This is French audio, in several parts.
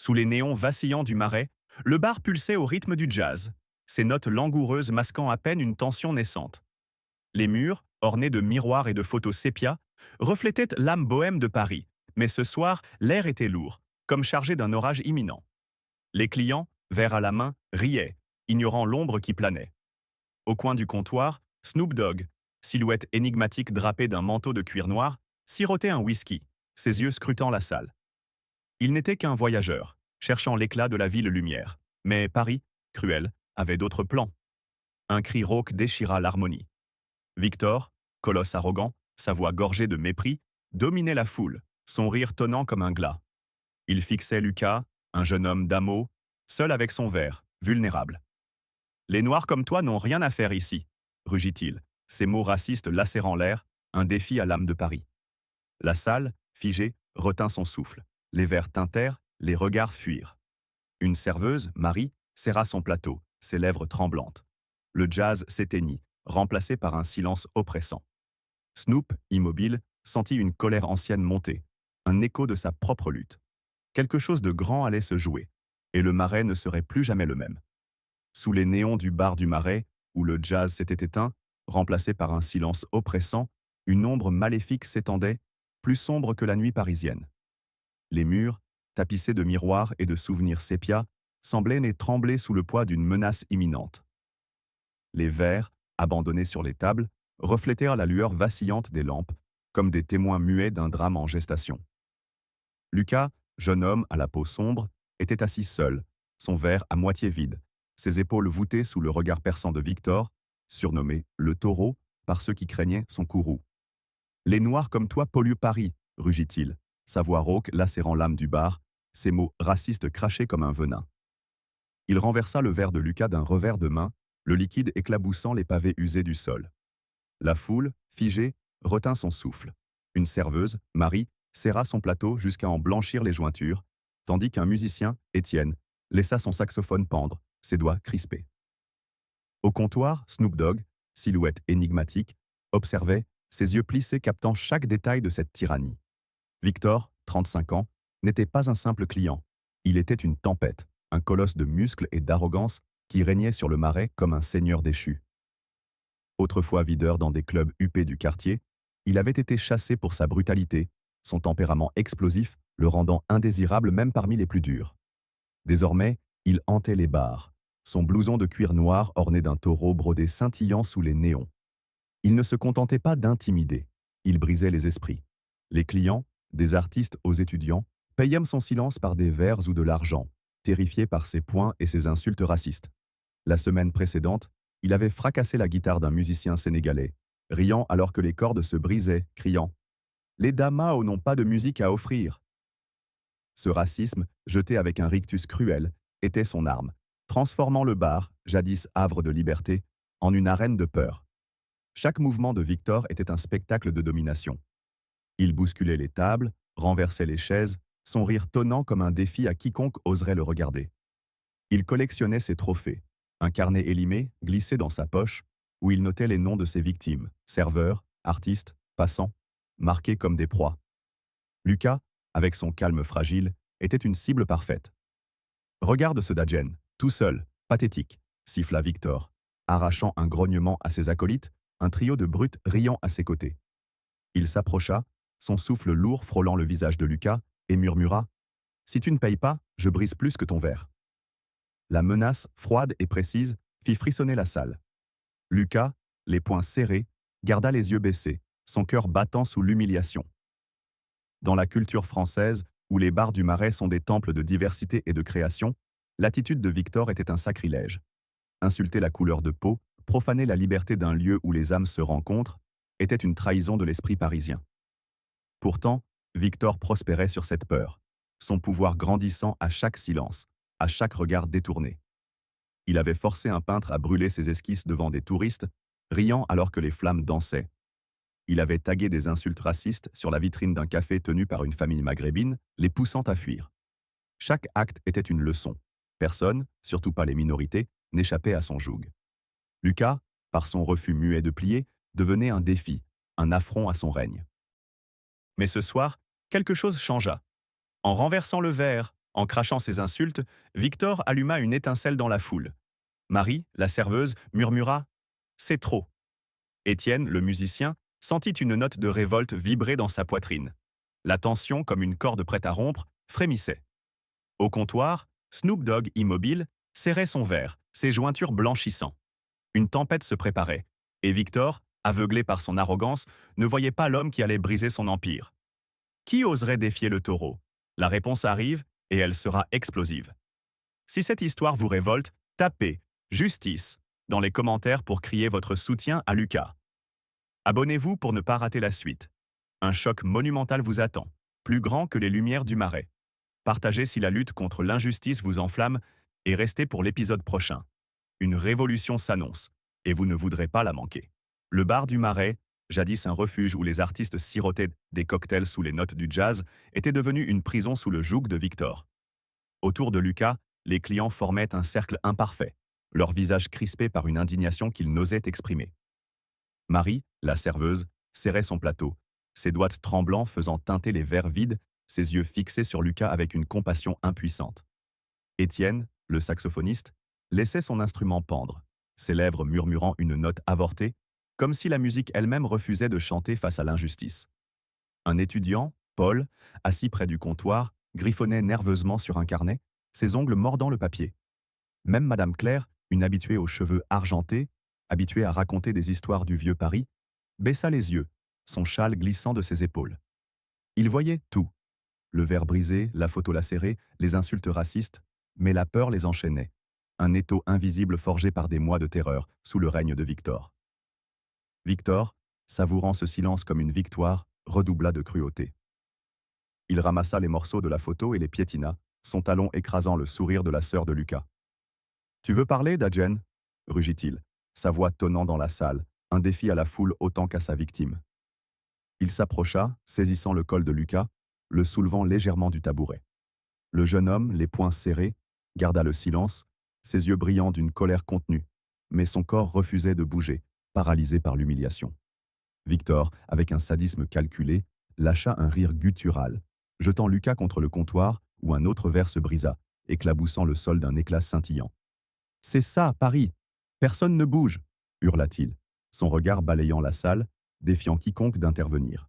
Sous les néons vacillants du marais, le bar pulsait au rythme du jazz, ses notes langoureuses masquant à peine une tension naissante. Les murs, ornés de miroirs et de photos sépia, reflétaient l'âme bohème de Paris, mais ce soir, l'air était lourd, comme chargé d'un orage imminent. Les clients, verre à la main, riaient, ignorant l'ombre qui planait. Au coin du comptoir, Snoop Dogg, silhouette énigmatique drapée d'un manteau de cuir noir, sirotait un whisky, ses yeux scrutant la salle. Il n'était qu'un voyageur, cherchant l'éclat de la ville lumière. Mais Paris, cruel, avait d'autres plans. Un cri rauque déchira l'harmonie. Victor, colosse arrogant, sa voix gorgée de mépris, dominait la foule, son rire tonnant comme un glas. Il fixait Lucas, un jeune homme d'Amo, seul avec son verre, vulnérable. « Les Noirs comme toi n'ont rien à faire ici », rugit-il, ses mots racistes lacérant l'air, un défi à l'âme de Paris. La salle, figée, retint son souffle. Les verres tintèrent, les regards fuirent. Une serveuse, Marie, serra son plateau, ses lèvres tremblantes. Le jazz s'éteignit, remplacé par un silence oppressant. Snoop, immobile, sentit une colère ancienne monter, un écho de sa propre lutte. Quelque chose de grand allait se jouer, et le Marais ne serait plus jamais le même. Sous les néons du bar du Marais, où le jazz s'était éteint, remplacé par un silence oppressant, une ombre maléfique s'étendait, plus sombre que la nuit parisienne. Les murs, tapissés de miroirs et de souvenirs sépia, semblaient les trembler sous le poids d'une menace imminente. Les verres, abandonnés sur les tables, reflétèrent la lueur vacillante des lampes, comme des témoins muets d'un drame en gestation. Lucas, jeune homme à la peau sombre, était assis seul, son verre à moitié vide, ses épaules voûtées sous le regard perçant de Victor, surnommé le taureau par ceux qui craignaient son courroux. « Les Noirs comme toi polluent Paris », rugit-il, sa voix rauque lacérant l'âme du bar, ses mots racistes crachés comme un venin. Il renversa le verre de Lucas d'un revers de main, le liquide éclaboussant les pavés usés du sol. La foule, figée, retint son souffle. Une serveuse, Marie, serra son plateau jusqu'à en blanchir les jointures, tandis qu'un musicien, Étienne, laissa son saxophone pendre, ses doigts crispés. Au comptoir, Snoop Dogg, silhouette énigmatique, observait, ses yeux plissés captant chaque détail de cette tyrannie. Victor, 35 ans, n'était pas un simple client. Il était une tempête, un colosse de muscles et d'arrogance qui régnait sur le Marais comme un seigneur déchu. Autrefois videur dans des clubs huppés du quartier, il avait été chassé pour sa brutalité, son tempérament explosif le rendant indésirable même parmi les plus durs. Désormais, il hantait les bars, son blouson de cuir noir orné d'un taureau brodé scintillant sous les néons. Il ne se contentait pas d'intimider, il brisait les esprits. Les clients, des artistes aux étudiants, payaient son silence par des verres ou de l'argent, terrifiés par ses poings et ses insultes racistes. La semaine précédente, il avait fracassé la guitare d'un musicien sénégalais, riant alors que les cordes se brisaient, criant « Les Damao n'ont pas de musique à offrir !» Ce racisme, jeté avec un rictus cruel, était son arme, transformant le bar, jadis havre de liberté, en une arène de peur. Chaque mouvement de Victor était un spectacle de domination. Il bousculait les tables, renversait les chaises, son rire tonnant comme un défi à quiconque oserait le regarder. Il collectionnait ses trophées, un carnet élimé glissé dans sa poche, où il notait les noms de ses victimes, serveurs, artistes, passants, marqués comme des proies. Lucas, avec son calme fragile, était une cible parfaite. « Regarde ce Dagen, tout seul, pathétique », siffla Victor, arrachant un grognement à ses acolytes, un trio de brutes riant à ses côtés. Il s'approcha, son souffle lourd frôlant le visage de Lucas, et murmura « Si tu ne payes pas, je brise plus que ton verre. » La menace, froide et précise, fit frissonner la salle. Lucas, les poings serrés, garda les yeux baissés, son cœur battant sous l'humiliation. Dans la culture française, où les bars du Marais sont des temples de diversité et de création, l'attitude de Victor était un sacrilège. Insulter la couleur de peau, profaner la liberté d'un lieu où les âmes se rencontrent, était une trahison de l'esprit parisien. Pourtant, Victor prospérait sur cette peur, son pouvoir grandissant à chaque silence, à chaque regard détourné. Il avait forcé un peintre à brûler ses esquisses devant des touristes, riant alors que les flammes dansaient. Il avait tagué des insultes racistes sur la vitrine d'un café tenu par une famille maghrébine, les poussant à fuir. Chaque acte était une leçon. Personne, surtout pas les minorités, n'échappait à son joug. Lucas, par son refus muet de plier, devenait un défi, un affront à son règne. Mais ce soir, quelque chose changea. En renversant le verre, En crachant ses insultes, Victor alluma une étincelle dans la foule. Marie, la serveuse, murmura « C'est trop ». Étienne, le musicien, sentit une note de révolte vibrer dans sa poitrine. La tension, comme une corde prête à rompre, frémissait. Au comptoir, Snoop Dogg, immobile, serrait son verre, ses jointures blanchissant. Une tempête se préparait, et Victor, aveuglé par son arrogance, ne voyait pas l'homme qui allait briser son empire. Qui oserait défier le taureau? La réponse arrive, et elle sera explosive. Si cette histoire vous révolte, tapez « Justice » dans les commentaires pour crier votre soutien à Lucas. Abonnez-vous pour ne pas rater la suite. Un choc monumental vous attend, plus grand que les lumières du Marais. Partagez si la lutte contre l'injustice vous enflamme et restez pour l'épisode prochain. Une révolution s'annonce, et vous ne voudrez pas la manquer. Le bar du Marais, jadis un refuge où les artistes sirotaient des cocktails sous les notes du jazz, était devenu une prison sous le joug de Victor. Autour de Lucas, les clients formaient un cercle imparfait, leurs visages crispés par une indignation qu'ils n'osaient exprimer. Marie, la serveuse, serrait son plateau, ses doigts tremblants faisant teinter les verres vides, ses yeux fixés sur Lucas avec une compassion impuissante. Étienne, le saxophoniste, laissait son instrument pendre, ses lèvres murmurant une note avortée, comme si la musique elle-même refusait de chanter face à l'injustice. Un étudiant, Paul, assis près du comptoir, griffonnait nerveusement sur un carnet, ses ongles mordant le papier. Même Madame Claire, une habituée aux cheveux argentés, habituée à raconter des histoires du vieux Paris, baissa les yeux, son châle glissant de ses épaules. Il voyait tout. Le verre brisé, la photo lacérée, les insultes racistes, mais la peur les enchaînait. Un étau invisible forgé par des mois de terreur sous le règne de Victor. Victor, savourant ce silence comme une victoire, redoubla de cruauté. Il ramassa les morceaux de la photo et les piétina, son talon écrasant le sourire de la sœur de Lucas. « Tu veux parler, Dadjen » rugit-il, sa voix tonnant dans la salle, un défi à la foule autant qu'à sa victime. Il s'approcha, saisissant le col de Lucas, le soulevant légèrement du tabouret. Le jeune homme, les poings serrés, garda le silence, ses yeux brillants d'une colère contenue, mais son corps refusait de bouger, paralysé par l'humiliation. Victor, avec un sadisme calculé, lâcha un rire guttural, jetant Lucas contre le comptoir où un autre verre se brisa, éclaboussant le sol d'un éclat scintillant. « C'est ça, Paris! Personne ne bouge !» hurla-t-il, son regard balayant la salle, défiant quiconque d'intervenir.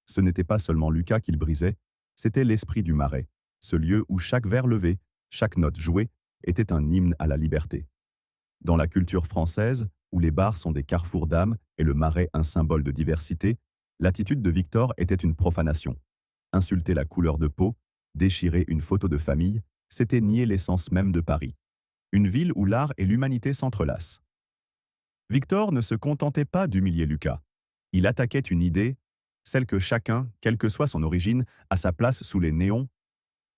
Ce n'était pas seulement Lucas qu'il brisait, c'était l'esprit du Marais, ce lieu où chaque verre levé, chaque note jouée, était un hymne à la liberté. Dans la culture française, où les bars sont des carrefours d'âme et le Marais un symbole de diversité, l'attitude de Victor était une profanation. Insulter la couleur de peau, déchirer une photo de famille, c'était nier l'essence même de Paris. Une ville où l'art et l'humanité s'entrelacent. Victor ne se contentait pas d'humilier Lucas. Il attaquait une idée, celle que chacun, quelle que soit son origine, a sa place sous les néons.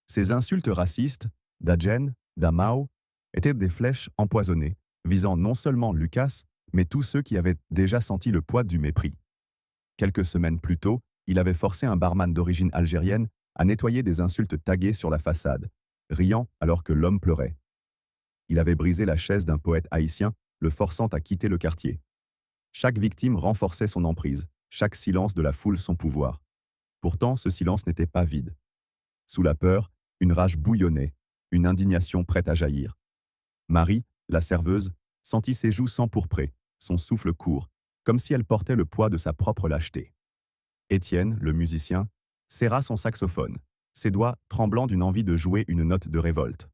Ces insultes racistes, d'Adjen, d'Amao, étaient des flèches empoisonnées, visant non seulement Lucas, mais tous ceux qui avaient déjà senti le poids du mépris. Quelques semaines plus tôt, il avait forcé un barman d'origine algérienne à nettoyer des insultes taguées sur la façade, riant alors que l'homme pleurait. Il avait brisé la chaise d'un poète haïtien, le forçant à quitter le quartier. Chaque victime renforçait son emprise, chaque silence de la foule son pouvoir. Pourtant, ce silence n'était pas vide. Sous la peur, une rage bouillonnait, une indignation prête à jaillir. Marie, la serveuse, sentit ses joues s'empourprer, son souffle court, comme si elle portait le poids de sa propre lâcheté. Étienne, le musicien, serra son saxophone, ses doigts tremblant d'une envie de jouer une note de révolte.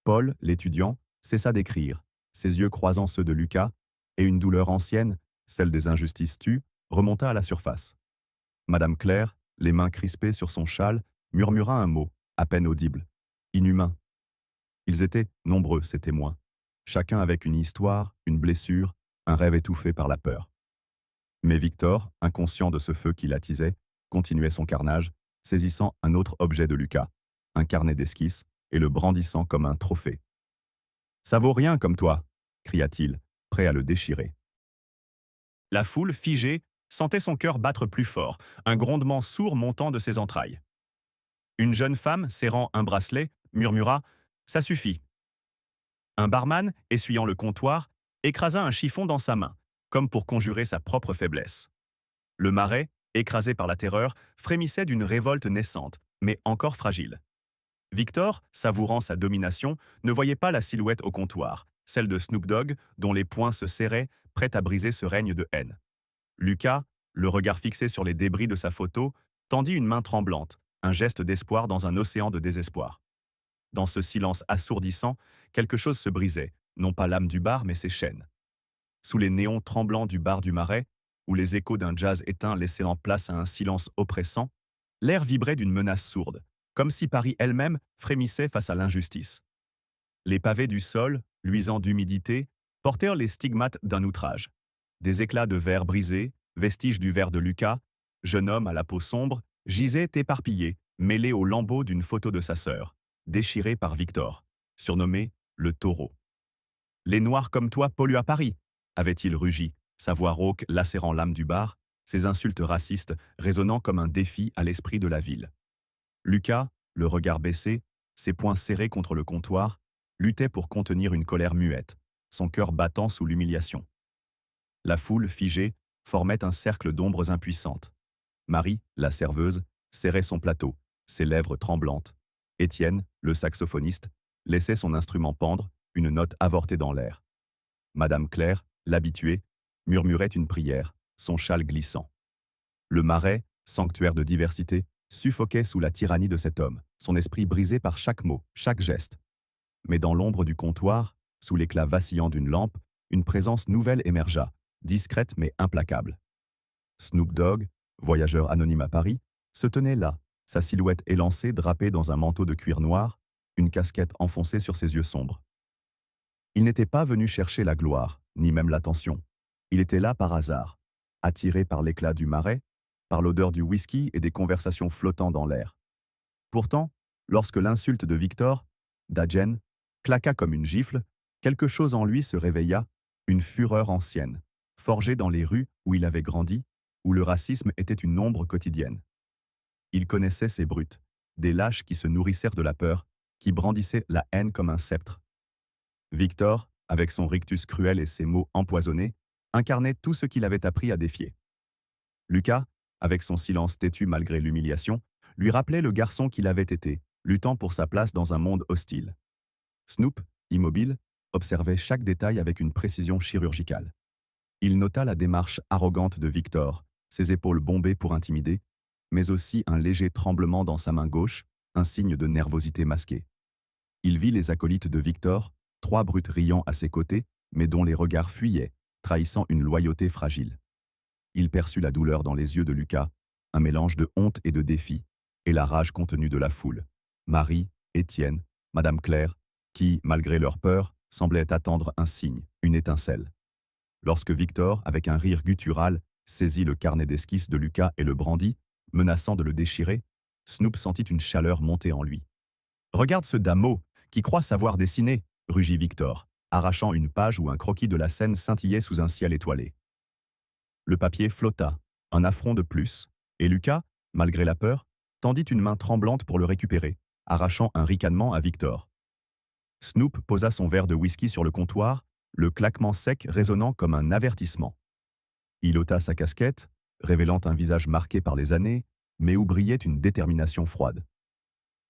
Paul, l'étudiant, cessa d'écrire, ses yeux croisant ceux de Lucas, et une douleur ancienne, celle des injustices tues, remonta à la surface. Madame Claire, les mains crispées sur son châle, murmura un mot, à peine audible. Inhumain. Ils étaient nombreux, ces témoins, chacun avec une histoire, une blessure, un rêve étouffé par la peur. Mais Victor, inconscient de ce feu qui l'attisait, continuait son carnage, saisissant un autre objet de Lucas, un carnet d'esquisses, et le brandissant comme un trophée. « Ça vaut rien comme toi !» cria-t-il, prêt à le déchirer. La foule, figée, sentait son cœur battre plus fort, un grondement sourd montant de ses entrailles. Une jeune femme, serrant un bracelet, murmura « Ça suffit !» Un barman, essuyant le comptoir, écrasa un chiffon dans sa main, comme pour conjurer sa propre faiblesse. Le Marais, écrasé par la terreur, frémissait d'une révolte naissante, mais encore fragile. Victor, savourant sa domination, ne voyait pas la silhouette au comptoir, celle de Snoop Dogg, dont les poings se serraient, prêts à briser ce règne de haine. Lucas, le regard fixé sur les débris de sa photo, tendit une main tremblante, un geste d'espoir dans un océan de désespoir. Dans ce silence assourdissant, quelque chose se brisait, non pas l'âme du bar, mais ses chaînes. Sous les néons tremblants du bar du Marais, où les échos d'un jazz éteint laissaient en place à un silence oppressant, l'air vibrait d'une menace sourde, comme si Paris elle-même frémissait face à l'injustice. Les pavés du sol, luisants d'humidité, portèrent les stigmates d'un outrage. Des éclats de verre brisés, vestiges du verre de Lucas, jeune homme à la peau sombre, gisaient éparpillés, mêlés aux lambeaux d'une photo de sa sœur, déchirée par Victor, surnommé le Taureau. Les Noirs comme toi polluent à Paris, avait-il rugi, sa voix rauque lacérant l'âme du bar, ses insultes racistes résonnant comme un défi à l'esprit de la ville. Lucas, le regard baissé, ses poings serrés contre le comptoir, luttait pour contenir une colère muette, son cœur battant sous l'humiliation. La foule, figée, formait un cercle d'ombres impuissantes. Marie, la serveuse, serrait son plateau, ses lèvres tremblantes. Étienne, le saxophoniste, laissait son instrument pendre, une note avortée dans l'air. Madame Claire, l'habituée, murmurait une prière, son châle glissant. Le Marais, sanctuaire de diversité, suffoquait sous la tyrannie de cet homme, son esprit brisé par chaque mot, chaque geste. Mais dans l'ombre du comptoir, sous l'éclat vacillant d'une lampe, une présence nouvelle émergea, discrète mais implacable. Snoop Dogg, voyageur anonyme à Paris, se tenait là, sa silhouette élancée drapée dans un manteau de cuir noir, une casquette enfoncée sur ses yeux sombres. Il n'était pas venu chercher la gloire, ni même l'attention. Il était là par hasard, attiré par l'éclat du Marais, par l'odeur du whisky et des conversations flottant dans l'air. Pourtant, lorsque l'insulte de Victor, d'Adjen, claqua comme une gifle, quelque chose en lui se réveilla, une fureur ancienne, forgée dans les rues où il avait grandi, où le racisme était une ombre quotidienne. Il connaissait ces brutes, des lâches qui se nourrissèrent de la peur, qui brandissaient la haine comme un sceptre. Victor, avec son rictus cruel et ses mots empoisonnés, incarnait tout ce qu'il avait appris à défier. Lucas, avec son silence têtu malgré l'humiliation, lui rappelait le garçon qu'il avait été, luttant pour sa place dans un monde hostile. Snoop, immobile, observait chaque détail avec une précision chirurgicale. Il nota la démarche arrogante de Victor, ses épaules bombées pour intimider, mais aussi un léger tremblement dans sa main gauche, un signe de nervosité masquée. Il vit les acolytes de Victor, trois brutes riant à ses côtés, mais dont les regards fuyaient, trahissant une loyauté fragile. Il perçut la douleur dans les yeux de Lucas, un mélange de honte et de défi, et la rage contenue de la foule. Marie, Étienne, Madame Claire, qui, malgré leur peur, semblaient attendre un signe, une étincelle. Lorsque Victor, avec un rire guttural, saisit le carnet d'esquisses de Lucas et le brandit, menaçant de le déchirer, Snoop sentit une chaleur monter en lui. « Regarde ce dameau, qui croit savoir dessiner !» rugit Victor, arrachant une page où un croquis de la scène scintillait sous un ciel étoilé. Le papier flotta, un affront de plus, et Lucas, malgré la peur, tendit une main tremblante pour le récupérer, arrachant un ricanement à Victor. Snoop posa son verre de whisky sur le comptoir, le claquement sec résonnant comme un avertissement. Il ôta sa casquette, révélant un visage marqué par les années, mais où brillait une détermination froide.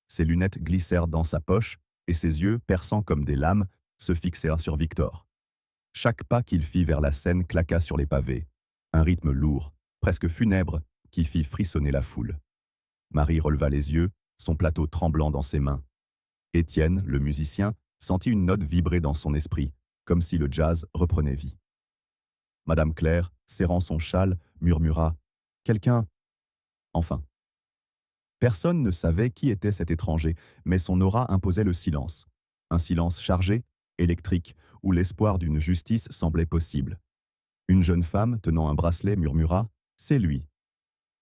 Ses lunettes glissèrent dans sa poche, et ses yeux, perçants comme des lames, se fixèrent sur Victor. Chaque pas qu'il fit vers la scène claqua sur les pavés, un rythme lourd, presque funèbre, qui fit frissonner la foule. Marie releva les yeux, son plateau tremblant dans ses mains. Étienne, le musicien, sentit une note vibrer dans son esprit, comme si le jazz reprenait vie. Madame Claire, serrant son châle, murmura « Quelqu'un ?» Enfin. Personne ne savait qui était cet étranger, mais son aura imposait le silence. Un silence chargé, électrique, où l'espoir d'une justice semblait possible. Une jeune femme, tenant un bracelet, murmura « C'est lui ».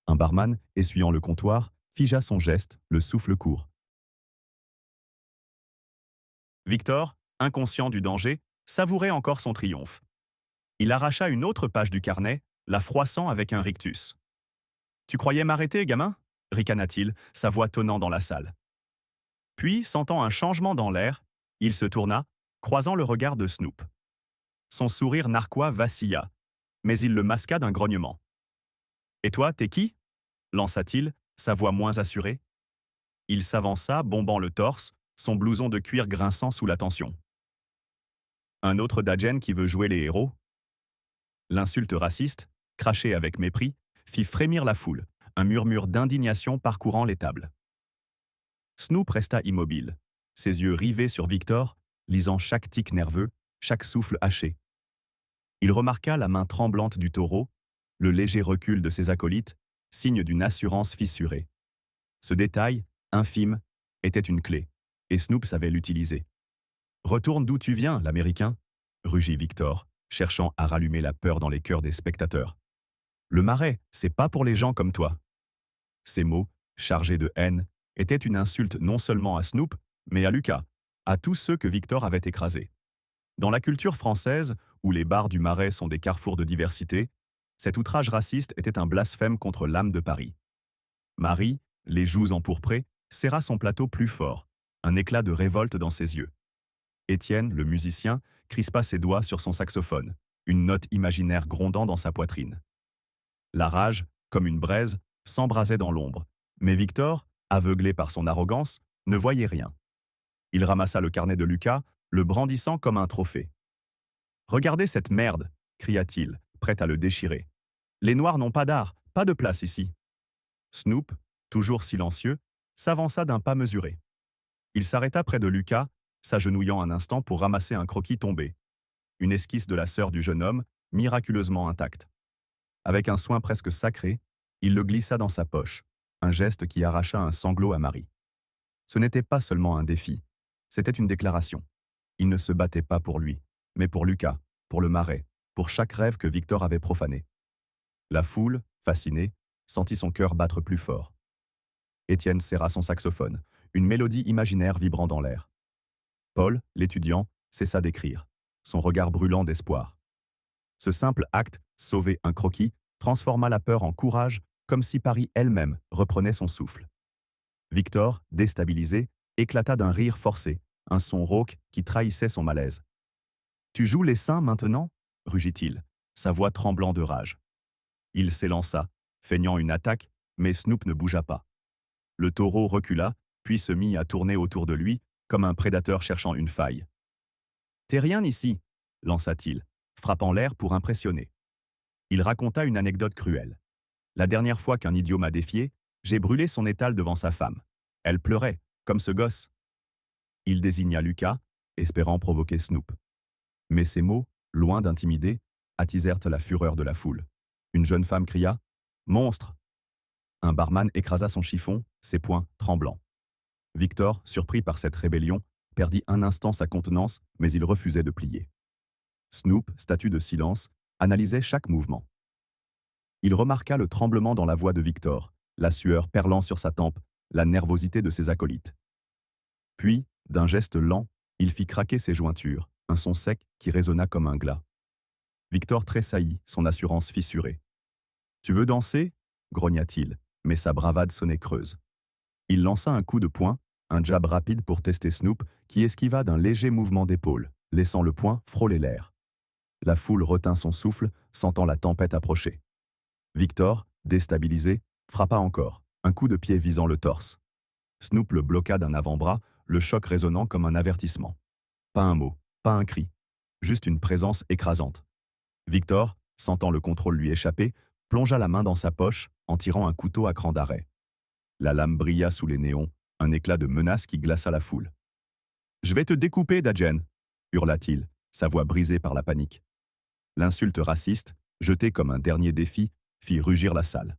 Un barman, essuyant le comptoir, figea son geste, le souffle court. Victor, inconscient du danger, savourait encore son triomphe. Il arracha une autre page du carnet, la froissant avec un rictus. « Tu croyais m'arrêter, gamin ?» ricana-t-il, sa voix tonnant dans la salle. Puis, sentant un changement dans l'air, il se tourna, croisant le regard de Snoop. Son sourire narquois vacilla, mais il le masqua d'un grognement. « Et toi, t'es qui ?» lança-t-il, sa voix moins assurée. Il s'avança, bombant le torse, son blouson de cuir grinçant sous la tension. Un autre Dajen qui veut jouer les héros? L'insulte raciste, crachée avec mépris, fit frémir la foule, un murmure d'indignation parcourant les tables. Snoop resta immobile, ses yeux rivés sur Victor, lisant chaque tic nerveux, chaque souffle haché. Il remarqua la main tremblante du taureau, le léger recul de ses acolytes, signe d'une assurance fissurée. Ce détail, infime, était une clé, et Snoop savait l'utiliser. « Retourne d'où tu viens, l'Américain » rugit Victor, cherchant à rallumer la peur dans les cœurs des spectateurs. « Le Marais, c'est pas pour les gens comme toi. » Ces mots, chargés de haine, étaient une insulte non seulement à Snoop, mais à Lucas, à tous ceux que Victor avait écrasés. Dans la culture française, où les bars du Marais sont des carrefours de diversité, cet outrage raciste était un blasphème contre l'âme de Paris. Marie, les joues empourprées, serra son plateau plus fort, un éclat de révolte dans ses yeux. Étienne, le musicien, crispa ses doigts sur son saxophone, une note imaginaire grondant dans sa poitrine. La rage, comme une braise, s'embrasait dans l'ombre, mais Victor, aveuglé par son arrogance, ne voyait rien. Il ramassa le carnet de Lucas, le brandissant comme un trophée. « Regardez cette merde !» cria-t-il, prêt à le déchirer. « Les Noirs n'ont pas d'art, pas de place ici. » Snoop, toujours silencieux, s'avança d'un pas mesuré. Il s'arrêta près de Lucas, s'agenouillant un instant pour ramasser un croquis tombé, une esquisse de la sœur du jeune homme, miraculeusement intacte. Avec un soin presque sacré, il le glissa dans sa poche, un geste qui arracha un sanglot à Marie. Ce n'était pas seulement un défi, c'était une déclaration. Il ne se battait pas pour lui, mais pour Lucas, pour le Marais, pour chaque rêve que Victor avait profané. La foule, fascinée, sentit son cœur battre plus fort. Étienne serra son saxophone, une mélodie imaginaire vibrant dans l'air. Paul, l'étudiant, cessa d'écrire, son regard brûlant d'espoir. Ce simple acte, sauver un croquis, transforma la peur en courage, comme si Paris elle-même reprenait son souffle. Victor, déstabilisé, éclata d'un rire forcé, un son rauque qui trahissait son malaise. « Tu joues les saints maintenant » rugit-il, sa voix tremblant de rage. Il s'élança, feignant une attaque, mais Snoop ne bougea pas. Le taureau recula, puis se mit à tourner autour de lui, comme un prédateur cherchant une faille. « T'es rien ici » lança-t-il, frappant l'air pour impressionner. Il raconta une anecdote cruelle. « La dernière fois qu'un idiot m'a défié, j'ai brûlé son étal devant sa femme. Elle pleurait, comme ce gosse. » Il désigna Lucas, espérant provoquer Snoop. Mais ces mots, loin d'intimider, attisèrent la fureur de la foule. Une jeune femme cria « Monstre !» Un barman écrasa son chiffon, ses poings tremblants. Victor, surpris par cette rébellion, perdit un instant sa contenance, mais il refusait de plier. Snoop, statue de silence, analysait chaque mouvement. Il remarqua le tremblement dans la voix de Victor, la sueur perlant sur sa tempe, la nervosité de ses acolytes. Puis, d'un geste lent, il fit craquer ses jointures, un son sec qui résonna comme un glas. Victor tressaillit, son assurance fissurée. « Tu veux danser » grogna-t-il, mais sa bravade sonnait creuse. Il lança un coup de poing, un jab rapide pour tester Snoop, qui esquiva d'un léger mouvement d'épaule, laissant le poing frôler l'air. La foule retint son souffle, sentant la tempête approcher. Victor, déstabilisé, frappa encore, un coup de pied visant le torse. Snoop le bloqua d'un avant-bras, le choc résonnant comme un avertissement. Pas un mot, pas un cri, juste une présence écrasante. Victor, sentant le contrôle lui échapper, plongea la main dans sa poche en tirant un couteau à cran d'arrêt. La lame brilla sous les néons, un éclat de menace qui glaça la foule. « Je vais te découper, Dajen !» hurla-t-il, sa voix brisée par la panique. L'insulte raciste, jetée comme un dernier défi, fit rugir la salle.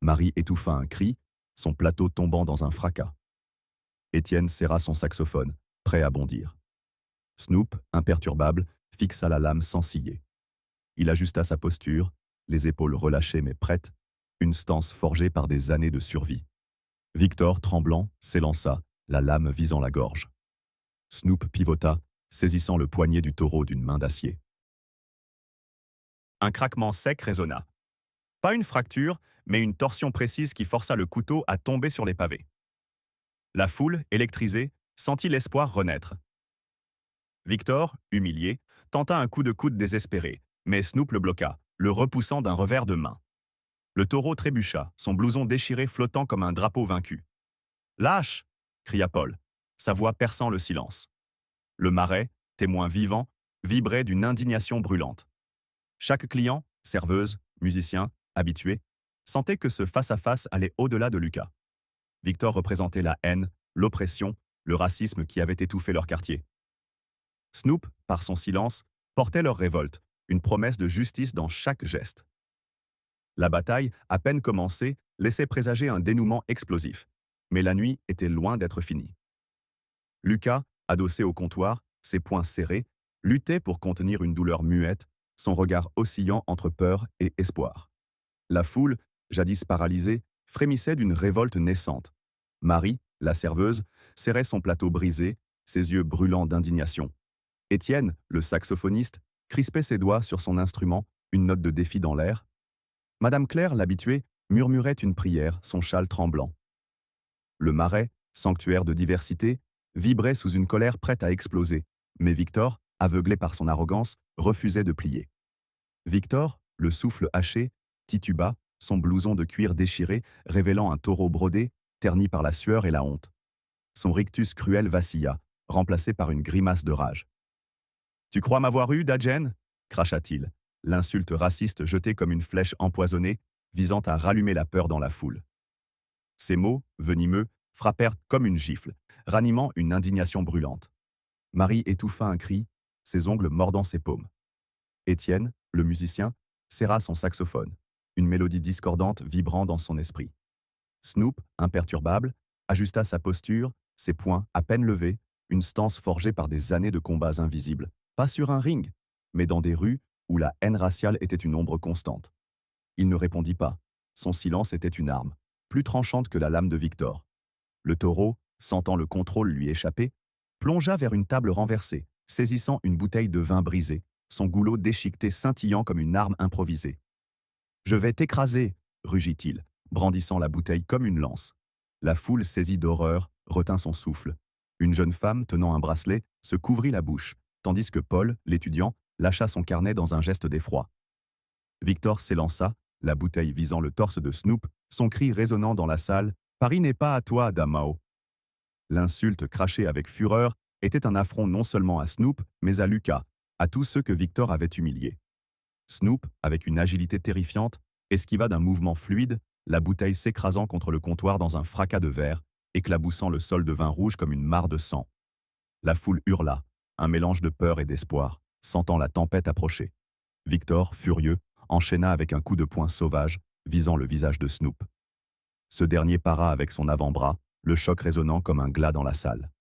Marie étouffa un cri, son plateau tombant dans un fracas. Étienne serra son saxophone, prêt à bondir. Snoop, imperturbable, fixa la lame sans ciller. Il ajusta sa posture, les épaules relâchées mais prêtes, une stance forgée par des années de survie. Victor, tremblant, s'élança, la lame visant la gorge. Snoop pivota, saisissant le poignet du taureau d'une main d'acier. Un craquement sec résonna. Pas une fracture, mais une torsion précise qui força le couteau à tomber sur les pavés. La foule, électrisée, sentit l'espoir renaître. Victor, humilié, tenta un coup de coude désespéré, mais Snoop le bloqua, le repoussant d'un revers de main. Le taureau trébucha, son blouson déchiré flottant comme un drapeau vaincu. Lâche! Cria Paul, sa voix perçant le silence. Le marais, témoin vivant, vibrait d'une indignation brûlante. Chaque client, serveuse, musicien, habitué, sentait que ce face-à-face allait au-delà de Lucas. Victor représentait la haine, l'oppression, le racisme qui avait étouffé leur quartier. Snoop, par son silence, portait leur révolte, une promesse de justice dans chaque geste. La bataille, à peine commencée, laissait présager un dénouement explosif. Mais la nuit était loin d'être finie. Lucas, adossé au comptoir, ses poings serrés, luttait pour contenir une douleur muette, son regard oscillant entre peur et espoir. La foule, jadis paralysée, frémissait d'une révolte naissante. Marie, la serveuse, serrait son plateau brisé, ses yeux brûlants d'indignation. Étienne, le saxophoniste, crispait ses doigts sur son instrument, une note de défi dans l'air. Madame Claire, l'habituée, murmurait une prière, son châle tremblant. Le marais, sanctuaire de diversité, vibrait sous une colère prête à exploser, mais Victor, aveuglé par son arrogance, refusait de plier. Victor, le souffle haché, tituba, son blouson de cuir déchiré, révélant un taureau brodé, terni par la sueur et la honte. Son rictus cruel vacilla, remplacé par une grimace de rage. « Tu crois m'avoir eu, Dajen » cracha-t-il, l'insulte raciste jetée comme une flèche empoisonnée, visant à rallumer la peur dans la foule. Ces mots, venimeux, frappèrent comme une gifle, ranimant une indignation brûlante. Marie étouffa un cri, ses ongles mordant ses paumes. Étienne, le musicien, serra son saxophone, une mélodie discordante vibrant dans son esprit. Snoop, imperturbable, ajusta sa posture, ses poings à peine levés, une stance forgée par des années de combats invisibles, pas sur un ring, mais dans des rues où la haine raciale était une ombre constante. Il ne répondit pas. Son silence était une arme, plus tranchante que la lame de Victor. Le taureau, sentant le contrôle lui échapper, plongea vers une table renversée, saisissant une bouteille de vin brisée, son goulot déchiqueté scintillant comme une arme improvisée. « Je vais t'écraser » rugit-il, brandissant la bouteille comme une lance. La foule, saisie d'horreur, retint son souffle. Une jeune femme, tenant un bracelet, se couvrit la bouche, tandis que Paul, l'étudiant, lâcha son carnet dans un geste d'effroi. Victor s'élança, la bouteille visant le torse de Snoop, son cri résonnant dans la salle « Paris n'est pas à toi, Damao !» L'insulte crachée avec fureur était un affront non seulement à Snoop, mais à Lucas, à tous ceux que Victor avait humiliés. Snoop, avec une agilité terrifiante, esquiva d'un mouvement fluide, la bouteille s'écrasant contre le comptoir dans un fracas de verre, éclaboussant le sol de vin rouge comme une mare de sang. La foule hurla, un mélange de peur et d'espoir, sentant la tempête approcher. Victor, furieux, enchaîna avec un coup de poing sauvage, visant le visage de Snoop. Ce dernier para avec son avant-bras, le choc résonnant comme un glas dans la salle.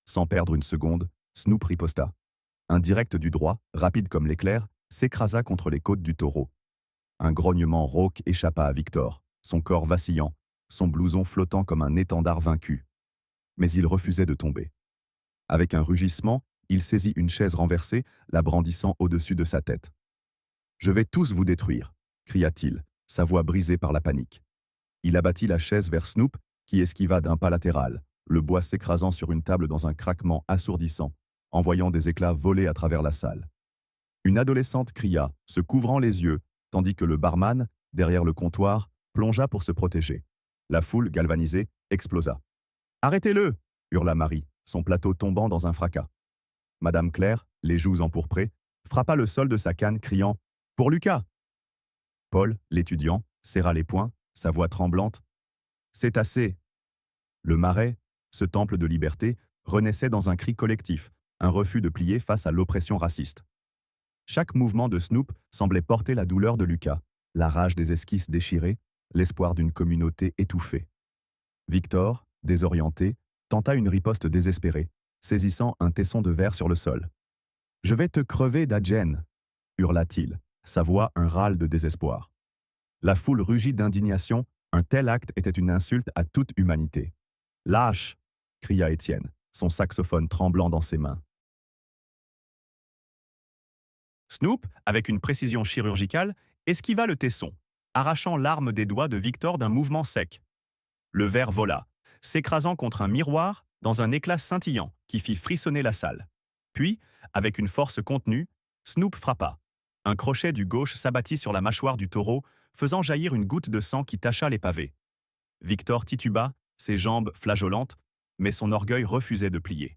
Sans perdre une seconde, Snoop riposta. Un direct du droit, rapide comme l'éclair, s'écrasa contre les côtes du taureau. Un grognement rauque échappa à Victor, son corps vacillant, son blouson flottant comme un étendard vaincu. Mais il refusait de tomber. Avec un rugissement, il saisit une chaise renversée, la brandissant au-dessus de sa tête. « Je vais tous vous détruire » cria-t-il, sa voix brisée par la panique. Il abattit la chaise vers Snoop, qui esquiva d'un pas latéral, le bois s'écrasant sur une table dans un craquement assourdissant, envoyant des éclats voler à travers la salle. Une adolescente cria, se couvrant les yeux, tandis que le barman, derrière le comptoir, plongea pour se protéger. La foule, galvanisée, explosa. « Arrêtez-le » hurla Marie, son plateau tombant dans un fracas. Madame Claire, les joues empourprées, frappa le sol de sa canne, criant « Pour Lucas !» Paul, l'étudiant, serra les poings, sa voix tremblante. « C'est assez !» Le marais, ce temple de liberté, renaissait dans un cri collectif, un refus de plier face à l'oppression raciste. Chaque mouvement de Snoop semblait porter la douleur de Lucas, la rage des esquisses déchirées, l'espoir d'une communauté étouffée. Victor, désorienté, tenta une riposte désespérée, saisissant un tesson de verre sur le sol. « Je vais te crever, Dajen !» hurla-t-il, sa voix un râle de désespoir. La foule rugit d'indignation, un tel acte était une insulte à toute humanité. « Lâche !» cria Étienne, son saxophone tremblant dans ses mains. Snoop, avec une précision chirurgicale, esquiva le tesson, arrachant l'arme des doigts de Victor d'un mouvement sec. Le verre vola, s'écrasant contre un miroir dans un éclat scintillant qui fit frissonner la salle. Puis, avec une force contenue, Snoop frappa. Un crochet du gauche s'abattit sur la mâchoire du taureau, faisant jaillir une goutte de sang qui tacha les pavés. Victor tituba, ses jambes flageolantes, mais son orgueil refusait de plier.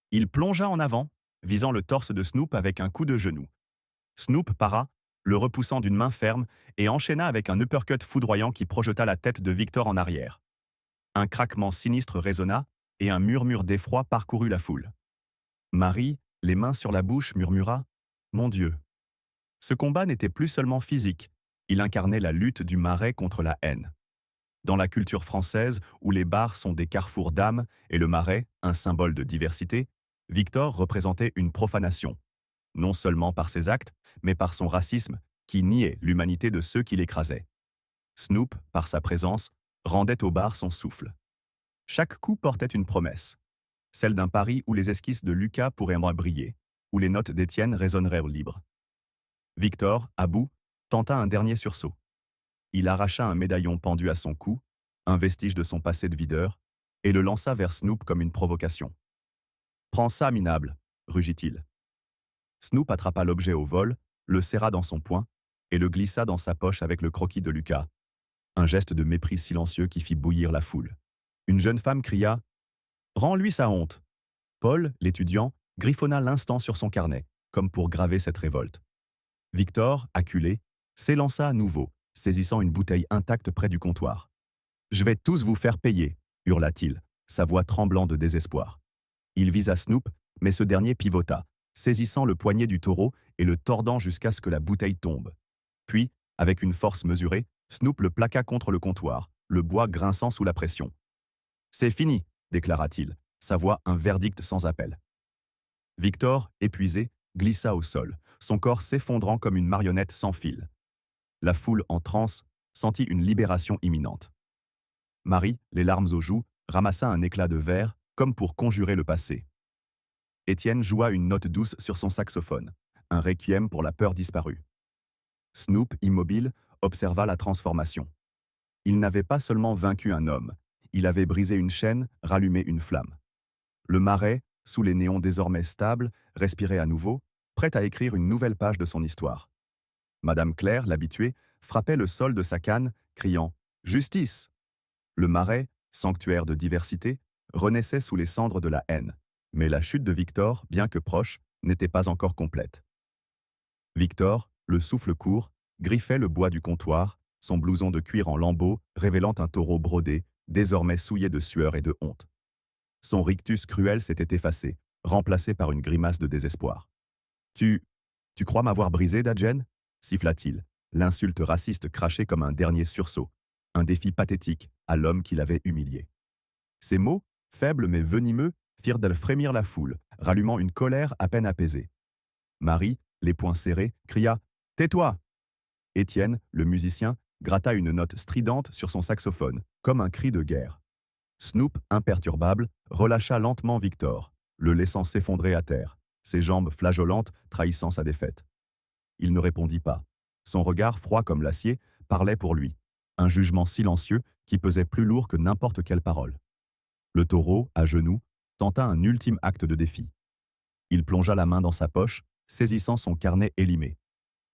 Il plongea en avant, visant le torse de Snoop avec un coup de genou. Snoop para, le repoussant d'une main ferme, et enchaîna avec un uppercut foudroyant qui projeta la tête de Victor en arrière. Un craquement sinistre résonna, et un murmure d'effroi parcourut la foule. Marie, les mains sur la bouche, murmura « Mon Dieu !» Ce combat n'était plus seulement physique, il incarnait la lutte du Marais contre la haine. Dans la culture française, où les bars sont des carrefours d'âmes et le Marais, un symbole de diversité, Victor représentait une profanation, non seulement par ses actes, mais par son racisme qui niait l'humanité de ceux qui l'écrasaient. Snoop, par sa présence, rendait au bar son souffle. Chaque coup portait une promesse, celle d'un Paris où les esquisses de Lucas pourraient moins briller, où les notes d'Étienne résonneraient au libre. Victor, à bout, tenta un dernier sursaut. Il arracha un médaillon pendu à son cou, un vestige de son passé de videur, et le lança vers Snoop comme une provocation. « Prends ça, minable !» rugit-il. Snoop attrapa l'objet au vol, le serra dans son poing, et le glissa dans sa poche avec le croquis de Lucas. Un geste de mépris silencieux qui fit bouillir la foule. Une jeune femme cria « Rends-lui sa honte !» Paul, l'étudiant, griffonna l'instant sur son carnet, comme pour graver cette révolte. Victor, acculé, s'élança à nouveau, saisissant une bouteille intacte près du comptoir. « Je vais tous vous faire payer !» hurla-t-il, sa voix tremblant de désespoir. Il visa Snoop, mais ce dernier pivota, saisissant le poignet du taureau et le tordant jusqu'à ce que la bouteille tombe. Puis, avec une force mesurée, Snoop le plaqua contre le comptoir, le bois grinçant sous la pression. « C'est fini !» déclara-t-il, sa voix un verdict sans appel. Victor, épuisé, glissa au sol, son corps s'effondrant comme une marionnette sans fil. La foule, en transe, sentit une libération imminente. Marie, les larmes aux joues, ramassa un éclat de verre, comme pour conjurer le passé. Étienne joua une note douce sur son saxophone, un requiem pour la peur disparue. Snoop, immobile, observa la transformation. Il n'avait pas seulement vaincu un homme, il avait brisé une chaîne, rallumé une flamme. Le Marais, sous les néons désormais stables, respirait à nouveau, prêt à écrire une nouvelle page de son histoire. Madame Claire, l'habituée, frappait le sol de sa canne, criant « Justice !» Le Marais, sanctuaire de diversité, renaissait sous les cendres de la haine. Mais la chute de Victor, bien que proche, n'était pas encore complète. Victor, le souffle court, griffait le bois du comptoir, son blouson de cuir en lambeaux révélant un taureau brodé, désormais souillé de sueur et de honte. Son rictus cruel s'était effacé, remplacé par une grimace de désespoir. « Tu crois m'avoir brisé, Dadjen ?» siffla-t-il, l'insulte raciste crachée comme un dernier sursaut, un défi pathétique à l'homme qui l'avait humilié. Ces mots, faibles mais venimeux, firent d'elle frémir la foule, rallumant une colère à peine apaisée. Marie, les poings serrés, cria « Tais-toi !» Étienne, le musicien, gratta une note stridente sur son saxophone, comme un cri de guerre. Snoop, imperturbable, relâcha lentement Victor, le laissant s'effondrer à terre, ses jambes flageolantes trahissant sa défaite. Il ne répondit pas. Son regard froid comme l'acier parlait pour lui, un jugement silencieux qui pesait plus lourd que n'importe quelle parole. Le taureau, à genoux, tenta un ultime acte de défi. Il plongea la main dans sa poche, saisissant son carnet élimé.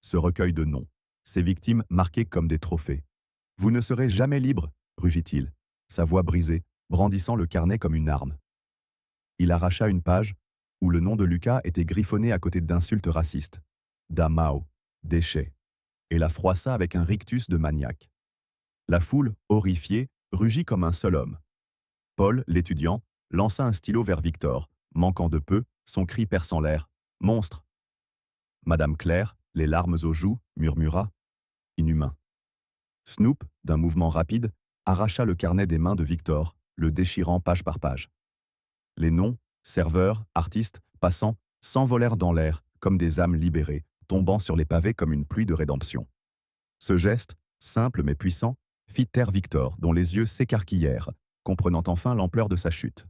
Ce recueil de noms, ses victimes marquées comme des trophées. « Vous ne serez jamais libre !» rugit-il, sa voix brisée, brandissant le carnet comme une arme. Il arracha une page où le nom de Lucas était griffonné à côté d'insultes racistes. Damao, déchet, et la froissa avec un rictus de maniaque. La foule, horrifiée, rugit comme un seul homme. Paul, l'étudiant, lança un stylo vers Victor, manquant de peu, son cri perçant l'air. « Monstre !» Madame Claire, les larmes aux joues, murmura « Inhumain !» Snoop, d'un mouvement rapide, arracha le carnet des mains de Victor, le déchirant page par page. Les noms, serveurs, artistes, passants, s'envolèrent dans l'air, comme des âmes libérées, tombant sur les pavés comme une pluie de rédemption. Ce geste, simple mais puissant, fit taire Victor, dont les yeux s'écarquillèrent, comprenant enfin l'ampleur de sa chute.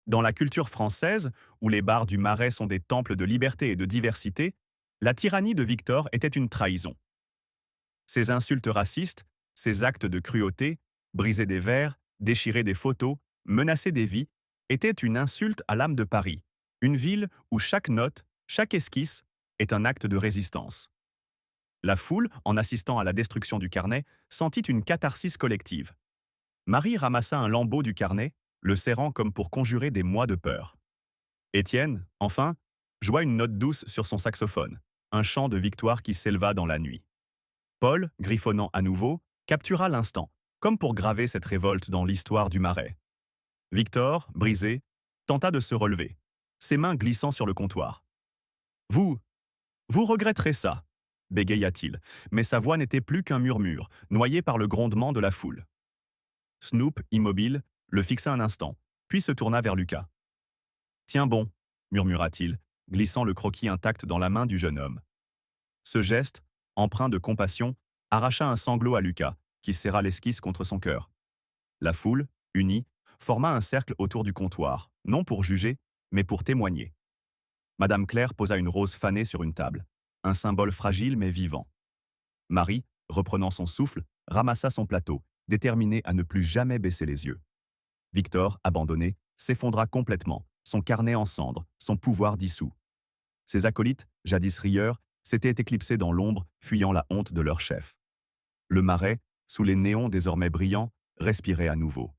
Dans la culture française, où les bars du Marais sont des temples de liberté et de diversité, la tyrannie de Victor était une trahison. Ses insultes racistes, ses actes de cruauté, briser des verres, déchirer des photos, menacer des vies, étaient une insulte à l'âme de Paris, une ville où chaque note, chaque esquisse est un acte de résistance. La foule, en assistant à la destruction du carnet, sentit une catharsis collective. Marie ramassa un lambeau du carnet, le serrant comme pour conjurer des mois de peur. Étienne, enfin, joua une note douce sur son saxophone, un chant de victoire qui s'éleva dans la nuit. Paul, griffonnant à nouveau, captura l'instant, comme pour graver cette révolte dans l'histoire du Marais. Victor, brisé, tenta de se relever, ses mains glissant sur le comptoir. Vous, vous regretterez ça, bégaya-t-il, mais sa voix n'était plus qu'un murmure, noyé par le grondement de la foule. Snoop, immobile, le fixa un instant, puis se tourna vers Lucas. Tiens bon, murmura-t-il, glissant le croquis intact dans la main du jeune homme. Ce geste, empreint de compassion, arracha un sanglot à Lucas, qui serra l'esquisse contre son cœur. La foule, unie, forma un cercle autour du comptoir, non pour juger, mais pour témoigner. Madame Claire posa une rose fanée sur une table, un symbole fragile mais vivant. Marie, reprenant son souffle, ramassa son plateau, déterminée à ne plus jamais baisser les yeux. Victor, abandonné, s'effondra complètement, son carnet en cendres, son pouvoir dissous. Ses acolytes, jadis rieurs, s'étaient éclipsés dans l'ombre, fuyant la honte de leur chef. Le Marais, sous les néons désormais brillants, respirait à nouveau.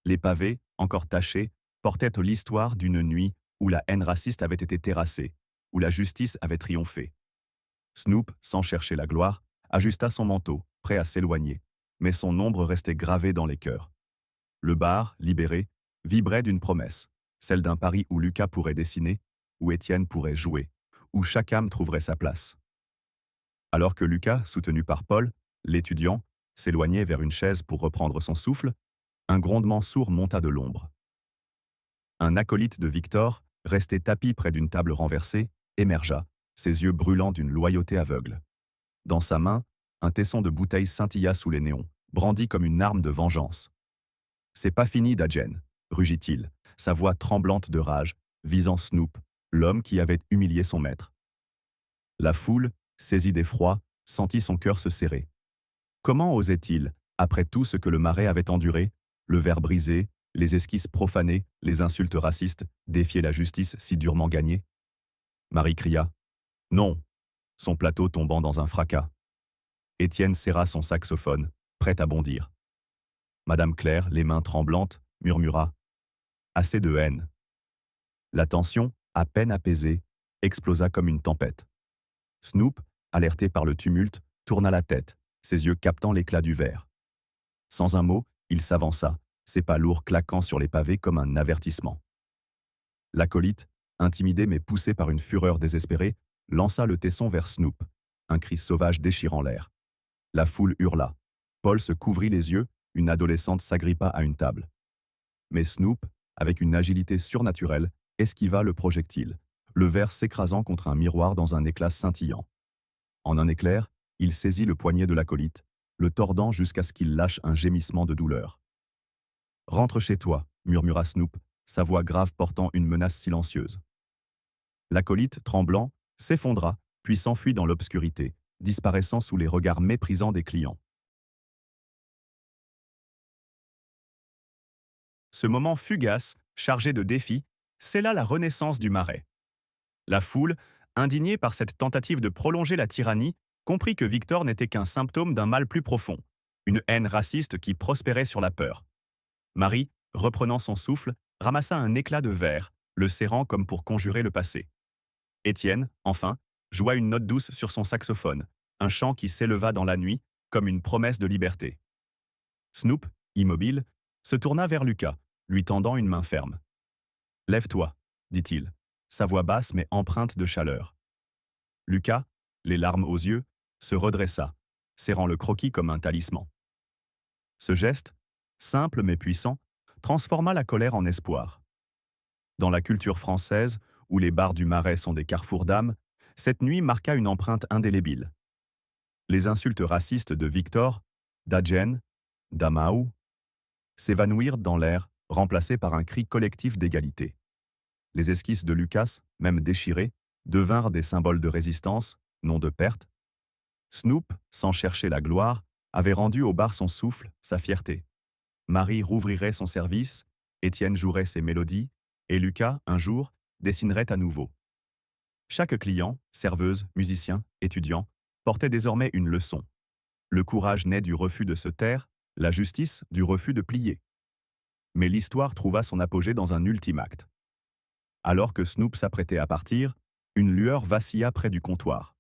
Les pavés, encore tachés, portaient l'histoire d'une nuit où la haine raciste avait été terrassée, où la justice avait triomphé. Snoop, sans chercher la gloire, ajusta son manteau, prêt à s'éloigner, mais son ombre restait gravée dans les cœurs. Le bar, libéré, vibrait d'une promesse, celle d'un Paris où Lucas pourrait dessiner, où Étienne pourrait jouer, où chaque âme trouverait sa place. Alors que Lucas, soutenu par Paul, l'étudiant, s'éloignait vers une chaise pour reprendre son souffle, un grondement sourd monta de l'ombre. Un acolyte de Victor, resté tapi près d'une table renversée, émergea, ses yeux brûlants d'une loyauté aveugle. Dans sa main, un tesson de bouteille scintilla sous les néons, brandi comme une arme de vengeance. « C'est pas fini, Dajen », rugit-il, sa voix tremblante de rage, visant Snoop, l'homme qui avait humilié son maître. La foule, saisie d'effroi, sentit son cœur se serrer. Comment osait-il, après tout ce que le Marais avait enduré, le verre brisé, les esquisses profanées, les insultes racistes, défier la justice si durement gagnée? Marie cria « Non », son plateau tombant dans un fracas. Étienne serra son saxophone, prêt à bondir. Madame Claire, les mains tremblantes, murmura « Assez de haine ». La tension, à peine apaisée, explosa comme une tempête. Snoop, alerté par le tumulte, tourna la tête, ses yeux captant l'éclat du verre. Sans un mot, il s'avança, ses pas lourds claquant sur les pavés comme un avertissement. L'acolyte, intimidé mais poussé par une fureur désespérée, lança le tesson vers Snoop, un cri sauvage déchirant l'air. La foule hurla. Paul se couvrit les yeux, une adolescente s'agrippa à une table. Mais Snoop, avec une agilité surnaturelle, esquiva le projectile, le verre s'écrasant contre un miroir dans un éclat scintillant. En un éclair, il saisit le poignet de l'acolyte, le tordant jusqu'à ce qu'il lâche un gémissement de douleur. « Rentre chez toi », murmura Snoop, sa voix grave portant une menace silencieuse. L'acolyte, tremblant, s'effondra, puis s'enfuit dans l'obscurité, disparaissant sous les regards méprisants des clients. Ce moment fugace, chargé de défis, scella la renaissance du Marais. La foule, indignée par cette tentative de prolonger la tyrannie, comprit que Victor n'était qu'un symptôme d'un mal plus profond, une haine raciste qui prospérait sur la peur. Marie, reprenant son souffle, ramassa un éclat de verre, le serrant comme pour conjurer le passé. Étienne, enfin, joua une note douce sur son saxophone, un chant qui s'éleva dans la nuit, comme une promesse de liberté. Snoop, immobile, se tourna vers Lucas, lui tendant une main ferme. « Lève-toi », dit-il, sa voix basse mais empreinte de chaleur. Lucas, les larmes aux yeux, se redressa, serrant le croquis comme un talisman. Ce geste, simple mais puissant, transforma la colère en espoir. Dans la culture française, où les bars du Marais sont des carrefours d'âmes, cette nuit marqua une empreinte indélébile. Les insultes racistes de Victor, d'Adjen, d'Amaou, s'évanouirent dans l'air, remplacés par un cri collectif d'égalité. Les esquisses de Lucas, même déchirées, devinrent des symboles de résistance, non de perte. Snoop, sans chercher la gloire, avait rendu au bar son souffle, sa fierté. Marie rouvrirait son service, Étienne jouerait ses mélodies, et Lucas, un jour, dessinerait à nouveau. Chaque client, serveuse, musicien, étudiant, portait désormais une leçon. Le courage naît du refus de se taire, la justice du refus de plier. Mais l'histoire trouva son apogée dans un ultime acte. Alors que Snoop s'apprêtait à partir, une lueur vacilla près du comptoir.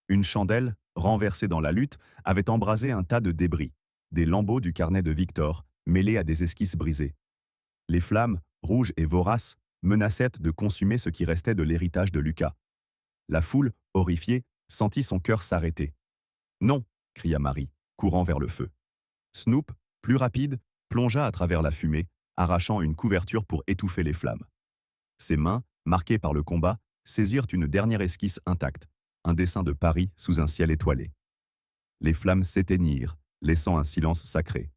Une chandelle, renversée dans la lutte, avait embrasé un tas de débris, des lambeaux du carnet de Victor, mêlés à des esquisses brisées. Les flammes, rouges et voraces, menaçaient de consumer ce qui restait de l'héritage de Lucas. La foule, horrifiée, sentit son cœur s'arrêter. « Non !» cria Marie, courant vers le feu. Snoop, plus rapide, plongea à travers la fumée, arrachant une couverture pour étouffer les flammes. Ses mains, marquées par le combat, saisirent une dernière esquisse intacte, un dessin de Paris sous un ciel étoilé. Les flammes s'éteignirent, laissant un silence sacré.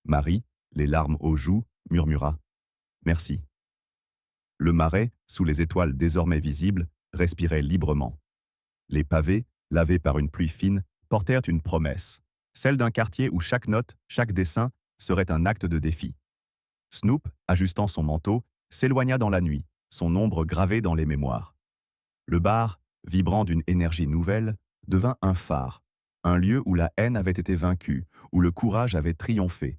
Marie, les larmes aux joues, murmura « Merci ». Le marais, sous les étoiles désormais visibles, respirait librement. Les pavés, lavés par une pluie fine, portèrent une promesse, celle d'un quartier où chaque note, chaque dessin, serait un acte de défi. Snoop, ajustant son manteau, s'éloigna dans la nuit, son ombre gravée dans les mémoires. Le bar, vibrant d'une énergie nouvelle, devint un phare, un lieu où la haine avait été vaincue, où le courage avait triomphé,